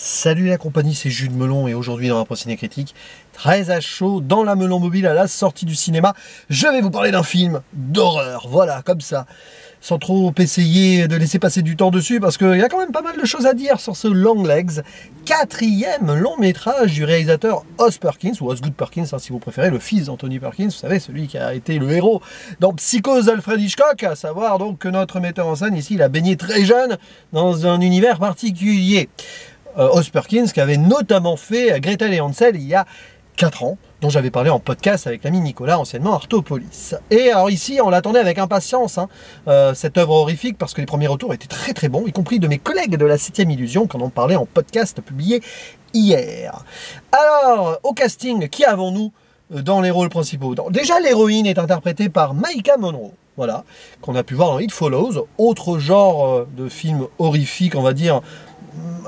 Salut la compagnie, c'est Jules Melon et aujourd'hui dans un ciné critique, très à chaud, dans la Melon Mobile à la sortie du cinéma, je vais vous parler d'un film d'horreur, voilà, comme ça, sans trop essayer de laisser passer du temps dessus, parce qu'il y a quand même pas mal de choses à dire sur ce Longlegs, quatrième long métrage du réalisateur Oz Perkins, ou Osgood Perkins, hein, si vous préférez, le fils d'Anthony Perkins, vous savez, celui qui a été le héros dans Psychose d'Alfred Hitchcock, à savoir donc que notre metteur en scène ici, il a baigné très jeune dans un univers particulier. Oz Perkins qui avait notamment fait Gretel et Hansel il y a 4 ans, dont j'avais parlé en podcast avec l'ami Nicolas, anciennement Artopolis. Et alors ici, on l'attendait avec impatience, cette œuvre horrifique, parce que les premiers retours étaient très très bons, y compris de mes collègues de la 7ème Illusion, qui en ont parlé en podcast publié hier. Alors, au casting, qui avons-nous dans les rôles principaux? Déjà, l'héroïne est interprétée par Maika Monroe. Voilà, qu'on a pu voir dans It Follows, autre genre de film horrifique, on va dire,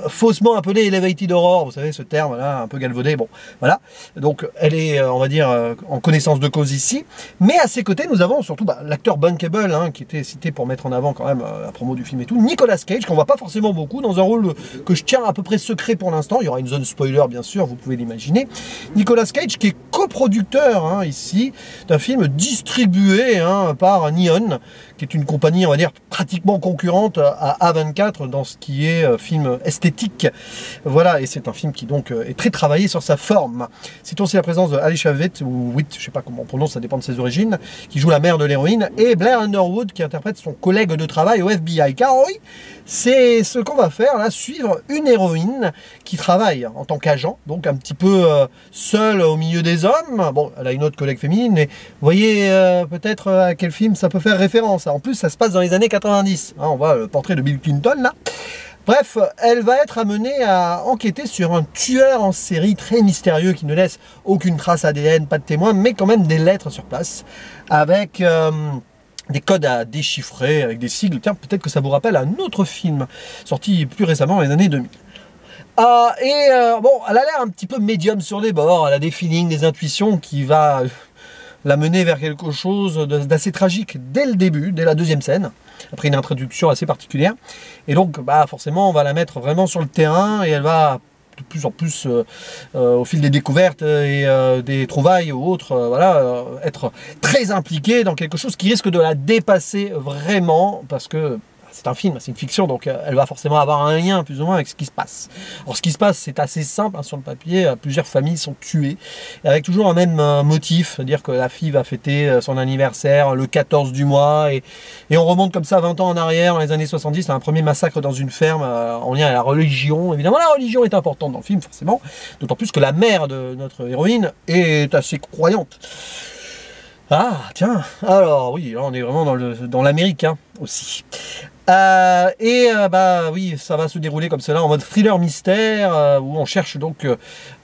faussement appelé Elevated Horror, vous savez ce terme là, un peu galvaudé, bon, voilà, donc elle est, on va dire, en connaissance de cause ici, mais à ses côtés, nous avons surtout l'acteur Bankable, qui était cité pour mettre en avant quand même la promo du film et tout, Nicolas Cage, qu'on voit pas forcément beaucoup, dans un rôle que je tiens à peu près secret pour l'instant, il y aura une zone spoiler bien sûr, vous pouvez l'imaginer, Nicolas Cage qui est coproducteur ici, d'un film distribué par Neon, qui est une compagnie, on va dire, pratiquement concurrente à A24 dans ce qui est film esthétique. Voilà, et c'est un film qui donc est très travaillé sur sa forme. Citons aussi la présence de Alicia Witt, ou Witt, je sais pas comment on prononce, ça dépend de ses origines, qui joue la mère de l'héroïne, et Blair Underwood qui interprète son collègue de travail au FBI. Car oui, c'est ce qu'on va faire là, suivre une héroïne qui travaille en tant qu'agent, donc un petit peu seule au milieu des hommes. Bon, elle a une autre collègue féminine, mais vous voyez peut-être à quel film ça peut faire référence. En plus, ça se passe dans les années 90. On voit le portrait de Bill Clinton là. Bref, elle va être amenée à enquêter sur un tueur en série très mystérieux qui ne laisse aucune trace ADN, pas de témoin, mais quand même des lettres sur place, avec des codes à déchiffrer, avec des sigles. Tiens, peut-être que ça vous rappelle un autre film, sorti plus récemment dans les années 2000. Bon, elle a l'air un petit peu médium sur les bords, elle a des feelings, des intuitions qui va la mener vers quelque chose d'assez tragique dès le début, dès la deuxième scène, après une introduction assez particulière. Et donc, forcément, on va la mettre vraiment sur le terrain et elle va de plus en plus, au fil des découvertes et des trouvailles ou autres, être très impliquée dans quelque chose qui risque de la dépasser vraiment, parce que c'est un film, c'est une fiction, donc elle va forcément avoir un lien plus ou moins avec ce qui se passe. Alors ce qui se passe, c'est assez simple sur le papier, plusieurs familles sont tuées, avec toujours un même motif, c'est-à-dire que la fille va fêter son anniversaire le 14 du mois, et on remonte comme ça 20 ans en arrière, dans les années 70, à un premier massacre dans une ferme en lien à la religion. Évidemment, la religion est importante dans le film, forcément, d'autant plus que la mère de notre héroïne est assez croyante. Ah, tiens, alors oui, là on est vraiment dans l'Amérique aussi. Oui, ça va se dérouler comme cela en mode thriller mystère où on cherche donc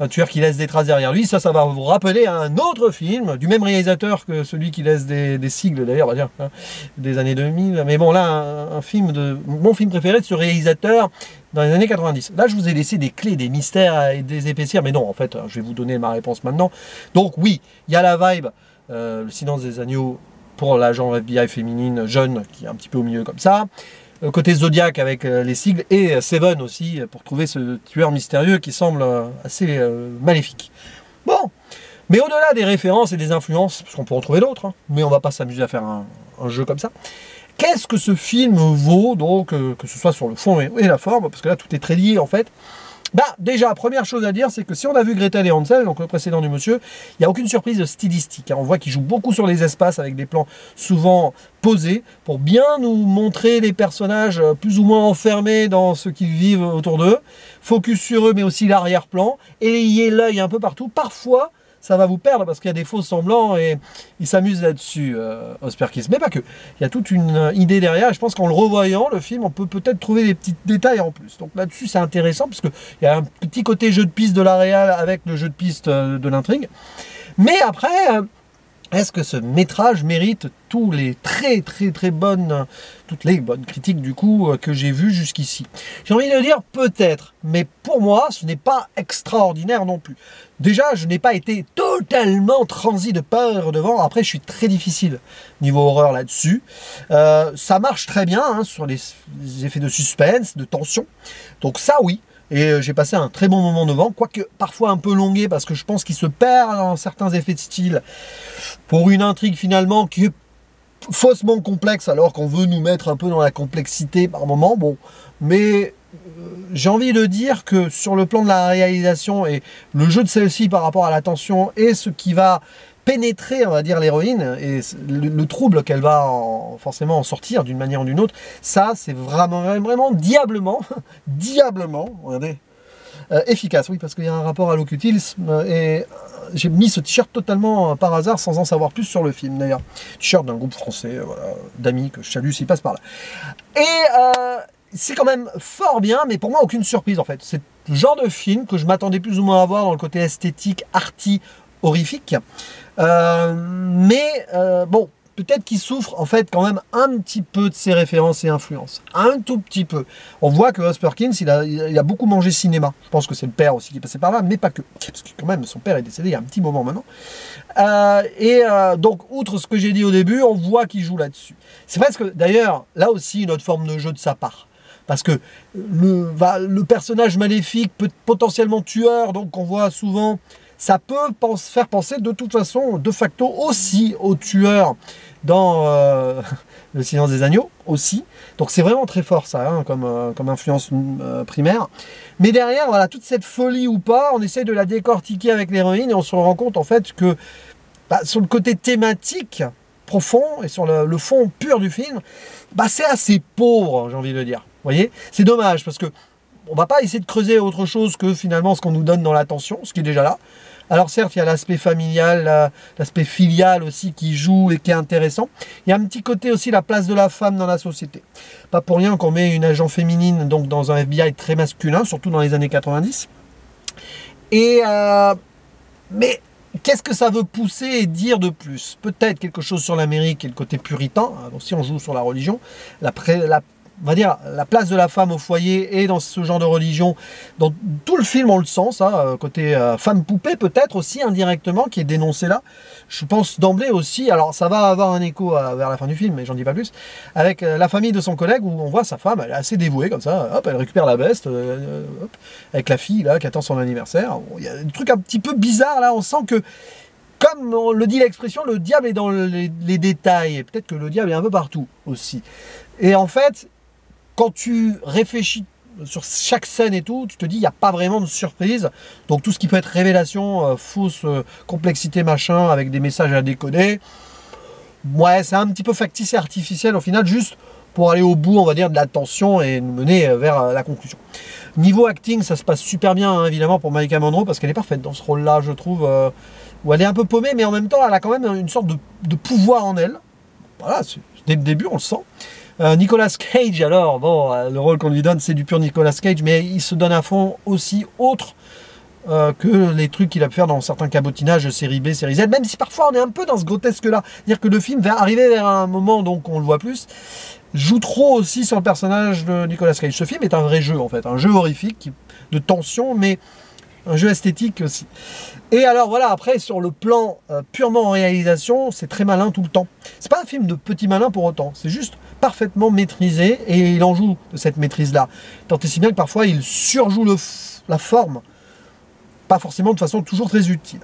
un tueur qui laisse des traces derrière lui. Ça va vous rappeler un autre film du même réalisateur que celui qui laisse des sigles d'ailleurs, des années 2000. Mais bon, là, un film mon film préféré de ce réalisateur dans les années 90. Là, je vous ai laissé des clés, des mystères et des épaissir, mais non, en fait, je vais vous donner ma réponse maintenant. Donc oui, il y a la vibe, le silence des agneaux, pour l'agent FBI féminine jeune qui est un petit peu au milieu comme ça. Côté Zodiac avec les sigles, et Seven aussi pour trouver ce tueur mystérieux qui semble assez maléfique. Bon, mais au-delà des références et des influences, parce qu'on peut en trouver d'autres, mais on va pas s'amuser à faire un jeu comme ça. Qu'est-ce que ce film vaut donc, que ce soit sur le fond et la forme, parce que là tout est très lié en fait. Déjà, première chose à dire, c'est que si on a vu Gretel et Hansel, donc le précédent du monsieur, il n'y a aucune surprise stylistique. On voit qu'il joue beaucoup sur les espaces avec des plans souvent posés pour bien nous montrer les personnages plus ou moins enfermés dans ce qu'ils vivent autour d'eux. Focus sur eux, mais aussi l'arrière-plan. Ayez l'œil un peu partout. Parfois, ça va vous perdre parce qu'il y a des faux semblants et il s'amuse là-dessus, Oz Perkins. Mais pas que. Il y a toute une idée derrière et je pense qu'en le revoyant, le film, on peut peut-être trouver des petits détails en plus. Donc là-dessus, c'est intéressant parce qu'il y a un petit côté jeu de piste de la réal avec le jeu de piste de l'intrigue. Mais après, est-ce que ce métrage mérite toutes les bonnes critiques du coup que j'ai vues jusqu'ici? J'ai envie de dire peut-être, mais pour moi ce n'est pas extraordinaire non plus. Déjà, je n'ai pas été totalement transi de peur devant. Après, je suis très difficile niveau horreur là-dessus. Ça marche très bien sur les effets de suspense, de tension. Donc ça oui. Et j'ai passé un très bon moment devant, quoique parfois un peu longué, parce que je pense qu'il se perd dans certains effets de style, pour une intrigue finalement qui est faussement complexe, alors qu'on veut nous mettre un peu dans la complexité par moment. Bon, mais j'ai envie de dire que sur le plan de la réalisation et le jeu de celle-ci par rapport à la tension et ce qui va pénétrer, on va dire, l'héroïne et le trouble qu'elle va forcément en sortir d'une manière ou d'une autre, ça c'est vraiment diablement, diablement, regardez, efficace. Oui, parce qu'il y a un rapport à l'occultisme et j'ai mis ce t-shirt totalement par hasard sans en savoir plus sur le film d'ailleurs. T-shirt d'un groupe français, voilà, d'amis que je salue s'ils passent par là. Et c'est quand même fort bien, mais pour moi aucune surprise en fait. C'est le genre de film que je m'attendais plus ou moins à voir dans le côté esthétique, arty, horrifique. Bon, peut-être qu'il souffre en fait quand même un petit peu de ses références et influences. Un tout petit peu. On voit que Oz Perkins, il a beaucoup mangé cinéma. Je pense que c'est le père aussi qui est passé par là, mais pas que. Parce que quand même, son père est décédé il y a un petit moment maintenant. Donc, outre ce que j'ai dit au début, on voit qu'il joue là-dessus. C'est presque, d'ailleurs, là aussi, une autre forme de jeu de sa part. Parce que le personnage maléfique, potentiellement tueur, donc qu'on voit souvent, ça peut faire penser de toute façon, de facto, aussi au tueur dans Le Silence des Agneaux, aussi. Donc c'est vraiment très fort ça, hein, comme influence primaire. Mais derrière, voilà, toute cette folie ou pas, on essaie de la décortiquer avec l'héroïne et on se rend compte en fait que sur le côté thématique profond et sur le fond pur du film, c'est assez pauvre, j'ai envie de dire. Vous voyez, c'est dommage parce que on va pas essayer de creuser autre chose que finalement ce qu'on nous donne dans l'attention, ce qui est déjà là. Alors certes, il y a l'aspect familial, l'aspect filial aussi qui joue et qui est intéressant. Il y a un petit côté aussi la place de la femme dans la société. Pas pour rien qu'on met une agent féminine donc dans un FBI très masculin, surtout dans les années 90. Mais qu'est-ce que ça veut pousser et dire de plus? Peut-être quelque chose sur l'Amérique et le côté puritain, aussi on joue sur la religion, on va dire la place de la femme au foyer et dans ce genre de religion. Dans tout le film, on le sent, ça, côté femme poupée peut-être aussi indirectement, qui est dénoncé là. Je pense d'emblée aussi, alors ça va avoir un écho vers la fin du film, mais j'en dis pas plus, avec la famille de son collègue où on voit sa femme, elle est assez dévouée comme ça, hop, elle récupère la veste, hop, avec la fille là qui attend son anniversaire. Il y a des trucs un petit peu bizarres là, on sent que, comme on le dit l'expression, le diable est dans les détails, et peut-être que le diable est un peu partout aussi. Et en fait, quand tu réfléchis sur chaque scène et tout, tu te dis il n'y a pas vraiment de surprise. Donc tout ce qui peut être révélation, fausse complexité machin, avec des messages à décoder, ouais, c'est un petit peu factice et artificiel au final, juste pour aller au bout, on va dire, de la tension et nous mener vers la conclusion. Niveau acting, ça se passe super bien, hein, évidemment, pour Maïka Monroe, parce qu'elle est parfaite dans ce rôle-là, je trouve, où elle est un peu paumée, mais en même temps, elle a quand même une sorte de pouvoir en elle. Voilà, dès le début, on le sent. Nicolas Cage, alors, bon, le rôle qu'on lui donne, c'est du pur Nicolas Cage, mais il se donne à fond aussi autre que les trucs qu'il a pu faire dans certains cabotinages série B, série Z, même si parfois on est un peu dans ce grotesque-là. C'est-à-dire que le film va arriver vers un moment, donc on le voit plus, joue trop aussi sur le personnage de Nicolas Cage. Ce film est un vrai jeu, en fait, un jeu horrifique, de tension, mais un jeu esthétique aussi. Et alors voilà, après sur le plan purement en réalisation, c'est très malin tout le temps. C'est pas un film de petit malin pour autant, c'est juste parfaitement maîtrisé et il en joue de cette maîtrise-là. Tant et si bien que parfois il surjoue la forme, pas forcément de façon toujours très utile.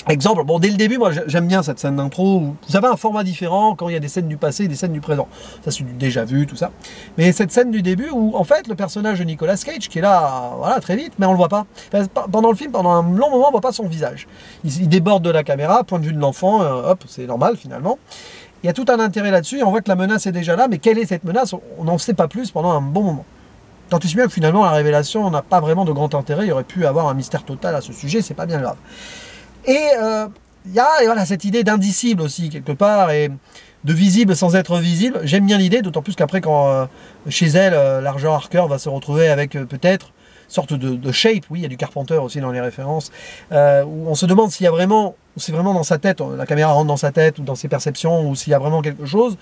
Exemple, bon, dès le début, moi j'aime bien cette scène d'intro où vous avez un format différent quand il y a des scènes du passé et des scènes du présent. Ça, c'est du déjà vu, tout ça. Mais cette scène du début où, en fait, le personnage de Nicolas Cage, qui est là, voilà, très vite, mais on le voit pas. Enfin, pendant le film, pendant un long moment, on voit pas son visage. Il déborde de la caméra, point de vue de l'enfant, hop, c'est normal finalement. Il y a tout un intérêt là-dessus, et on voit que la menace est déjà là, mais quelle est cette menace? On n'en sait pas plus pendant un bon moment. Tant et si bien que finalement, la révélation n'a pas vraiment de grand intérêt, il y aurait pu avoir un mystère total à ce sujet, c'est pas bien grave. Et il y a voilà, cette idée d'indicible aussi, quelque part, et de visible sans être visible. J'aime bien l'idée, d'autant plus qu'après, quand chez elle, l'argent Harker va se retrouver avec peut-être une sorte de shape, oui, il y a du Carpenter aussi dans les références, où on se demande s'il y a vraiment, c'est vraiment dans sa tête, la caméra rentre dans sa tête, ou dans ses perceptions, ou s'il y a vraiment quelque chose.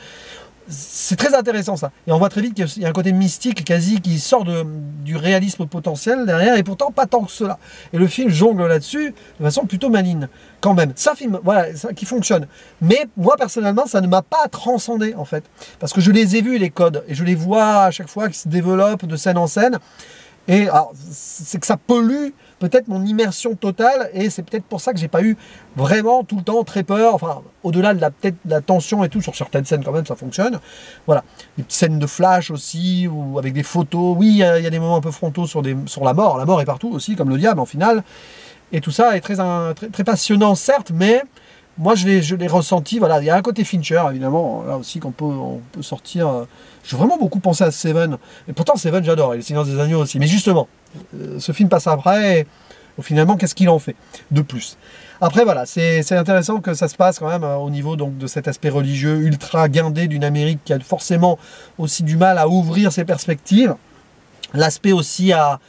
C'est très intéressant ça. Et on voit très vite qu'il y a un côté mystique quasi qui sort du réalisme potentiel derrière, et pourtant pas tant que cela. Et le film jongle là-dessus de façon plutôt maligne, quand même. C'est un film, voilà, ça, qui fonctionne. Mais moi personnellement, ça ne m'a pas transcendé en fait. Parce que je les ai vus les codes, et je les vois à chaque fois qui se développent de scène en scène. Et alors, c'est que ça pollue peut-être mon immersion totale, et c'est peut-être pour ça que j'ai pas eu vraiment tout le temps très peur. Enfin, au-delà de peut-être de la tension et tout, sur certaines scènes quand même, ça fonctionne. Voilà, des petites scènes de flash aussi, ou avec des photos. Oui, il y a des moments un peu frontaux sur la mort. La mort est partout aussi, comme le diable en finale. Et tout ça est très passionnant, certes, mais moi je l'ai ressenti. Voilà, il y a un côté Fincher, évidemment, là aussi on peut sortir. J'ai vraiment beaucoup pensé à Seven. Et pourtant, Seven, j'adore, et Le Silence des Agneaux aussi. Mais justement, ce film passe après, et finalement, qu'est-ce qu'il en fait de plus? Après, voilà, c'est intéressant que ça se passe quand même au niveau donc, de cet aspect religieux ultra guindé d'une Amérique qui a forcément aussi du mal à ouvrir ses perspectives. L'aspect aussi à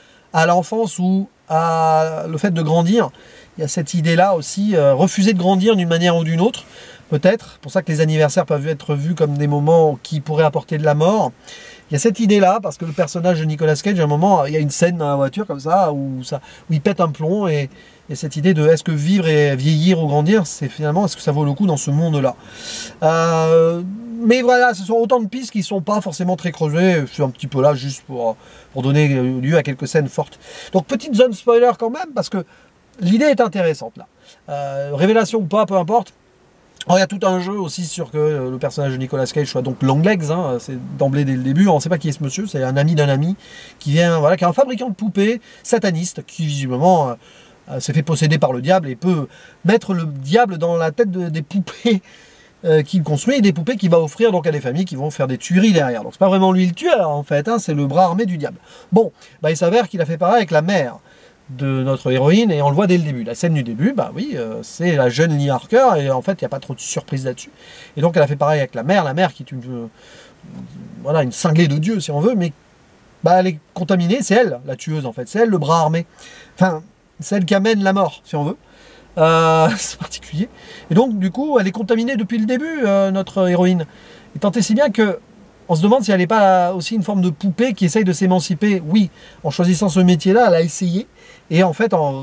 l'enfance ou à le fait de grandir. Il y a cette idée-là aussi, refuser de grandir d'une manière ou d'une autre, peut-être. Pour ça que les anniversaires peuvent être vus comme des moments qui pourraient apporter de la mort. Il y a cette idée-là, parce que le personnage de Nicolas Cage, à un moment, il y a une scène dans la voiture comme ça, où il pète un plomb, et cette idée de est-ce que vivre et vieillir ou grandir, c'est finalement, est-ce que ça vaut le coup dans ce monde-là? Mais voilà, ce sont autant de pistes qui ne sont pas forcément très creusées. Je suis un petit peu là juste pour donner lieu à quelques scènes fortes. Donc petite zone spoiler quand même, parce que l'idée est intéressante là. Révélation ou pas, peu importe. Alors, il y a tout un jeu aussi sur que le personnage de Nicolas Cage soit donc Longlegs, hein, c'est d'emblée dès le début. On ne sait pas qui est ce monsieur, c'est un ami d'un ami qui vient, voilà, qui est un fabricant de poupées sataniste qui visiblement s'est fait posséder par le diable et peut mettre le diable dans la tête des poupées qu'il construit, et des poupées qu'il va offrir donc à des familles qui vont faire des tueries derrière. Donc c'est pas vraiment lui le tueur en fait, hein, c'est le bras armé du diable. Bon, bah, il s'avère qu'il a fait pareil avec la mère de notre héroïne, et on le voit dès le début. La scène du début, bah oui, c'est la jeune Lee Harker, et en fait, il n'y a pas trop de surprise là-dessus. Et donc, elle a fait pareil avec la mère qui est voilà, une cinglée de Dieu, si on veut, mais bah, elle est contaminée, c'est elle, la tueuse, en fait. C'est elle, le bras armé. Enfin, c'est elle qui amène la mort, si on veut. C'est particulier. Et donc, du coup, elle est contaminée depuis le début, notre héroïne. Et tant et si bien que on se demande si elle n'est pas aussi une forme de poupée qui essaye de s'émanciper. Oui, en choisissant ce métier-là, elle a essayé. Et en fait, en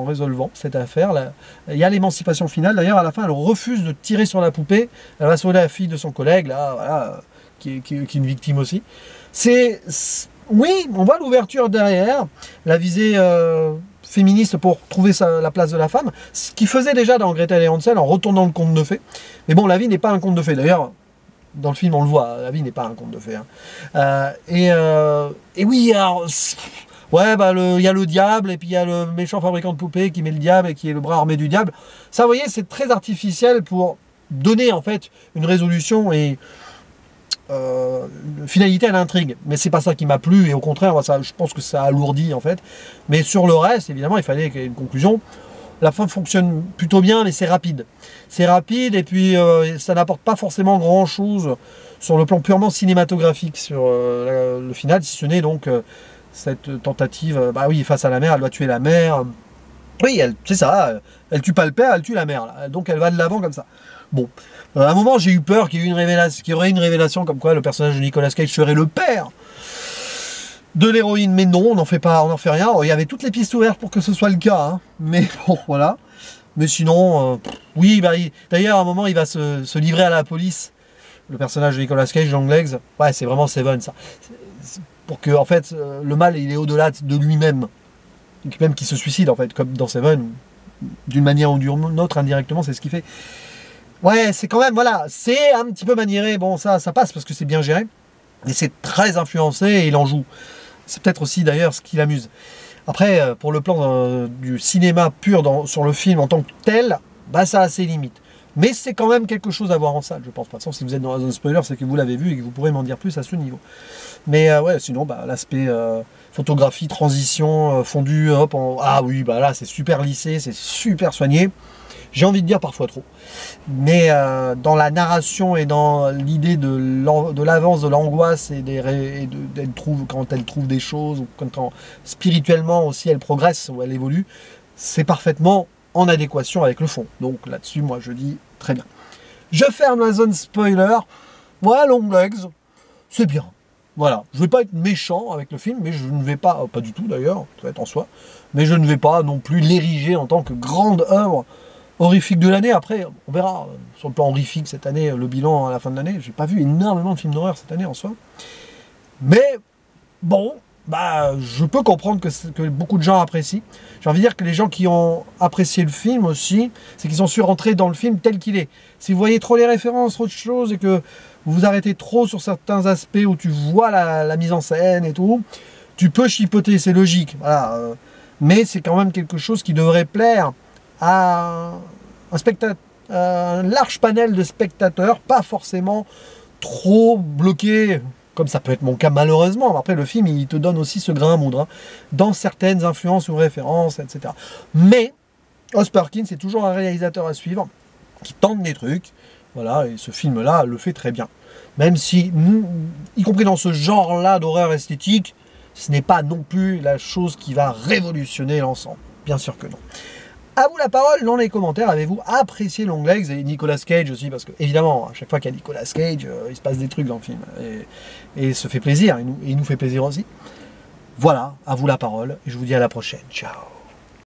résolvant cette affaire, là, il y a l'émancipation finale. D'ailleurs, à la fin, elle refuse de tirer sur la poupée. Elle va sauver la fille de son collègue, là, voilà, qui est une victime aussi. Oui, on voit l'ouverture derrière, la visée féministe pour trouver la place de la femme, ce qu'il faisait déjà dans Gretel et Hansel en retournant le conte de fées. Mais bon, la vie n'est pas un conte de fées. D'ailleurs, dans le film, on le voit, la vie n'est pas un conte de fées. Hein. Et oui, alors, ouais, bah, il y a le diable, et puis il y a le méchant fabricant de poupées qui met le diable et qui est le bras armé du diable. Ça, vous voyez, c'est très artificiel pour donner, en fait, une résolution et une finalité à l'intrigue. Mais c'est pas ça qui m'a plu, et au contraire, moi, je pense que ça alourdit, en fait. Mais sur le reste, évidemment, il fallait qu'il y ait une conclusion. La fin fonctionne plutôt bien, mais c'est rapide. C'est rapide, et puis ça n'apporte pas forcément grand-chose sur le plan purement cinématographique sur le final, si ce n'est donc cette tentative, bah oui, face à la mère, elle doit tuer la mère. Oui, c'est ça, elle tue pas le père, elle tue la mère. Là. Donc elle va de l'avant comme ça. Bon, à un moment j'ai eu peur qu'il y aurait une révélation comme quoi le personnage de Nicolas Cage serait le père de l'héroïne, mais non, on n'en fait rien. Alors, il y avait toutes les pistes ouvertes pour que ce soit le cas, hein. Mais bon, voilà. Mais sinon, oui, bah, d'ailleurs, à un moment, il va se livrer à la police. Le personnage de Nicolas Cage, Longlegs, ouais, c'est vraiment Seven, ça. Pour que, en fait, le mal, il est au-delà de lui-même. Même qu'il se suicide, en fait, comme dans Seven, d'une manière ou d'une autre, indirectement, c'est ce qu'il fait. Ouais, c'est quand même, voilà, c'est un petit peu maniéré. Bon, ça passe parce que c'est bien géré. Et c'est très influencé et il en joue. C'est peut-être aussi d'ailleurs ce qui l'amuse. Après, pour le plan du cinéma pur sur le film en tant que tel, bah ça a ses limites. Mais c'est quand même quelque chose à voir en salle, je pense. De toute façon, si vous êtes dans la zone spoiler, c'est que vous l'avez vu et que vous pourrez m'en dire plus à ce niveau. Mais ouais, sinon, bah, l'aspect photographie, transition, fondu, hop, ah oui, bah là, c'est super lissé, c'est super soigné. J'ai envie de dire parfois trop. Mais dans la narration et dans l'idée de l'avance de l'angoisse et quand elle trouve des choses, ou quand spirituellement aussi elle progresse ou elle évolue, c'est parfaitement en adéquation avec le fond. Donc là-dessus, moi je dis très bien. Je ferme la zone spoiler. Moi, Longlegs, c'est bien. Voilà, je ne vais pas être méchant avec le film, mais je ne vais pas du tout d'ailleurs, ça va être en soi, mais je ne vais pas non plus l'ériger en tant que grande œuvre horrifique de l'année. Après, on verra sur le plan horrifique cette année, le bilan à la fin de l'année. J'ai pas vu énormément de films d'horreur cette année en soi. Mais bon, bah, je peux comprendre que beaucoup de gens apprécient. J'ai envie de dire que les gens qui ont apprécié le film aussi, c'est qu'ils ont su rentrer dans le film tel qu'il est. Si vous voyez trop les références, trop de choses, et que vous vous arrêtez trop sur certains aspects où tu vois la mise en scène et tout, tu peux chipoter, c'est logique. Voilà. Mais c'est quand même quelque chose qui devrait plaire à un large panel de spectateurs, pas forcément trop bloqués, comme ça peut être mon cas malheureusement. Après, le film, il te donne aussi ce grain à moudre, hein, dans certaines influences ou références, etc. Mais Oz Perkins, c'est toujours un réalisateur à suivre, qui tente des trucs, voilà, et ce film-là le fait très bien. Même si, y compris dans ce genre-là d'horreur esthétique, ce n'est pas non plus la chose qui va révolutionner l'ensemble. Bien sûr que non. À vous la parole dans les commentaires, avez-vous apprécié Longlegs et Nicolas Cage aussi, parce que évidemment, à chaque fois qu'il y a Nicolas Cage, il se passe des trucs dans le film, et se fait plaisir, et il nous fait plaisir aussi. Voilà, à vous la parole, et je vous dis à la prochaine, ciao.